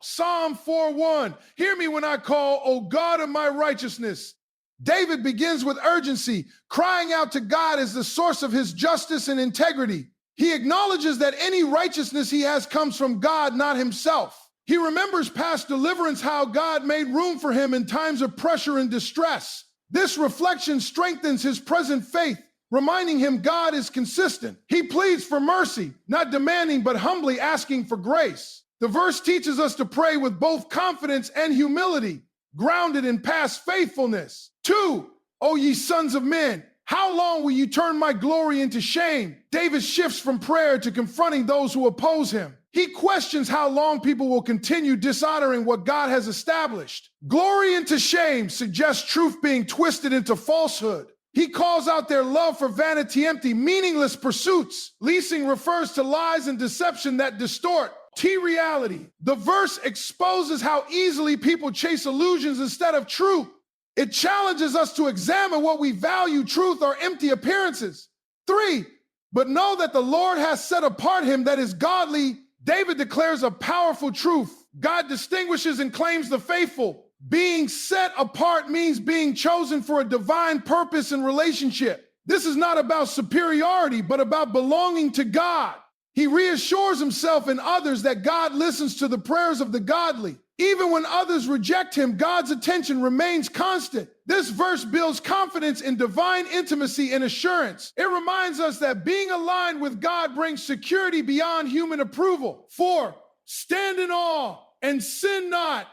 Psalm 4:1. Hear me when I call, O God of my righteousness. David begins with urgency, crying out to God as the source of his justice and integrity. He acknowledges that any righteousness he has comes from God, not himself. He remembers past deliverance, how God made room for him in times of pressure and distress. This reflection strengthens his present faith, reminding him God is consistent. He pleads for mercy, not demanding, but humbly asking for grace. The verse teaches us to pray with both confidence and humility, grounded in past faithfulness. 2, O ye sons of men, how long will you turn my glory into shame? David shifts from prayer to confronting those who oppose him. He questions how long people will continue dishonoring what God has established. Glory into shame suggests truth being twisted into falsehood. He calls out their love for vanity, empty, meaningless pursuits. Leasing refers to lies and deception that distort reality. The verse exposes how easily people chase illusions instead of truth. It challenges us to examine what we value, truth or empty appearances. 3, but know that the Lord has set apart him that is godly. David declares a powerful truth. God distinguishes and claims the faithful. Being set apart means being chosen for a divine purpose and relationship. This is not about superiority, but about belonging to God. He reassures himself and others that God listens to the prayers of the godly. Even when others reject him, God's attention remains constant. This verse builds confidence in divine intimacy and assurance. It reminds us that being aligned with God brings security beyond human approval. 4, stand in awe and sin not.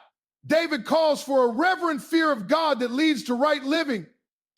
David calls for a reverent fear of God that leads to right living.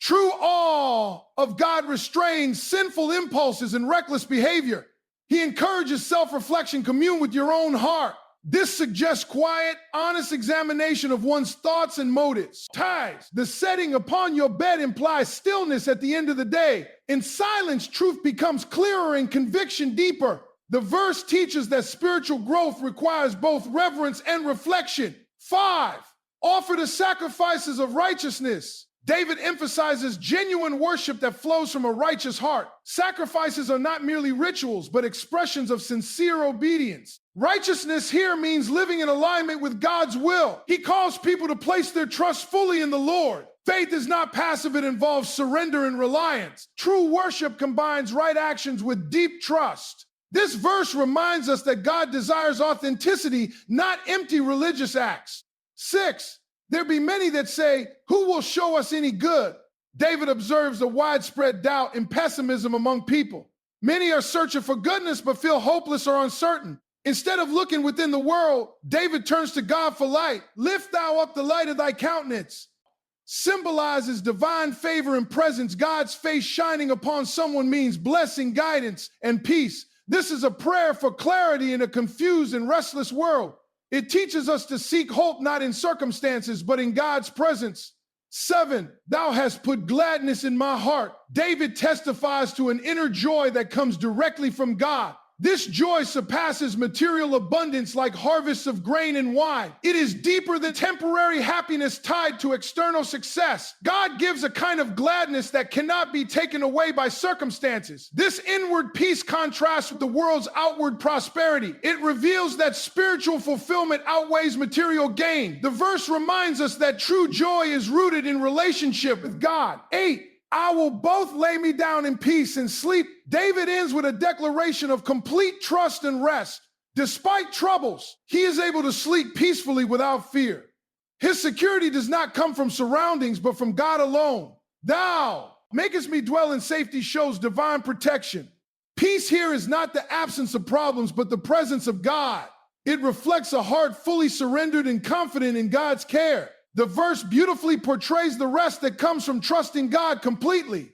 True awe of God restrains sinful impulses and reckless behavior. He encourages self-reflection, commune with your own heart. This suggests quiet, honest examination of one's thoughts and motives. Ties. The setting upon your bed implies stillness at the end of the day. In silence, truth becomes clearer and conviction deeper. The verse teaches that spiritual growth requires both reverence and reflection. 5, offer the sacrifices of righteousness. David emphasizes genuine worship that flows from a righteous heart. Sacrifices are not merely rituals, but expressions of sincere obedience. Righteousness here means living in alignment with God's will. He calls people to place their trust fully in the Lord. Faith is not passive, it involves surrender and reliance. True worship combines right actions with deep trust. This verse reminds us that God desires authenticity, not empty religious acts. 6, there be many that say, who will show us any good? David observes a widespread doubt and pessimism among people. Many are searching for goodness but feel hopeless or uncertain. Instead of looking within the world, David turns to God for light. Lift thou up the light of thy countenance. Symbolizes divine favor and presence. God's face shining upon someone means blessing, guidance, and peace. This is a prayer for clarity in a confused and restless world. It teaches us to seek hope not in circumstances, but in God's presence. 7, thou hast put gladness in my heart. David testifies to an inner joy that comes directly from God. This joy surpasses material abundance like harvests of grain and wine. It is deeper than temporary happiness tied to external success. God gives a kind of gladness that cannot be taken away by circumstances. This inward peace contrasts with the world's outward prosperity. It reveals that spiritual fulfillment outweighs material gain. The verse reminds us that true joy is rooted in relationship with God. 8, I will both lay me down in peace and sleep. David ends with a declaration of complete trust and rest. Despite troubles, he is able to sleep peacefully without fear. His security does not come from surroundings, but from God alone. Thou makest me dwell in safety shows divine protection. Peace here is not the absence of problems, but the presence of God. It reflects a heart fully surrendered and confident in God's care. The verse beautifully portrays the rest that comes from trusting God completely.